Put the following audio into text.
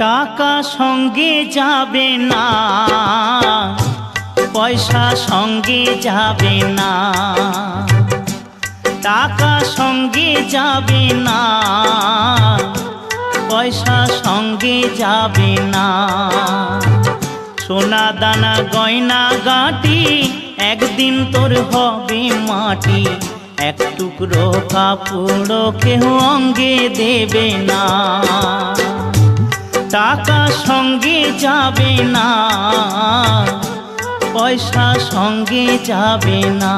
টাকা সঙ্গে যাবে না, পয়সা সঙ্গে যাবে না। টাকা সঙ্গে যাবে না, পয়সা সঙ্গে যাবে না। সোনা দানা গয়না গাঁটি একদিন তোর হবে মাটি। এক টুকরো কাপড় কেউ অঙ্গে দেবে না। টাকা সঙ্গে যাবে না, পয়সা সঙ্গে যাবে না।